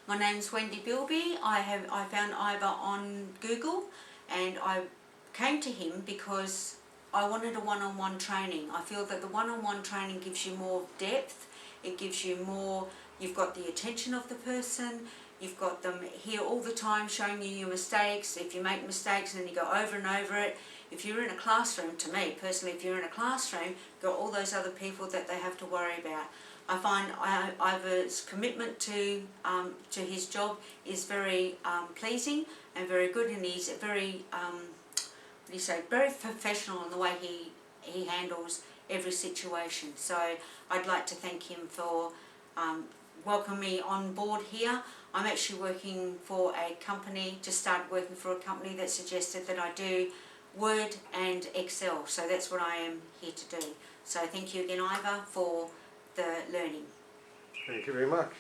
My name's Wendy Bilby. I found Ivor on Google, and I came to him because I wanted a one-on-one training. I feel that the one-on-one training gives you more depth. It gives you more. You've got the attention of the person. You've got them here all the time showing you your mistakes. If you make mistakes and then you go over and over it. If you're in a classroom, to me personally, if you're in a classroom, you've got all those other people that they have to worry about. I find Ivor's commitment to his job is very pleasing and very good, and he's very very professional in the way he handles every situation. So I'd like to thank him for welcoming me on board here. I'm actually working for a company, just started working for a company that suggested that I do Word and Excel, so that's what I am here to do. So thank you again, Ivor, for the learning. Thank you very much.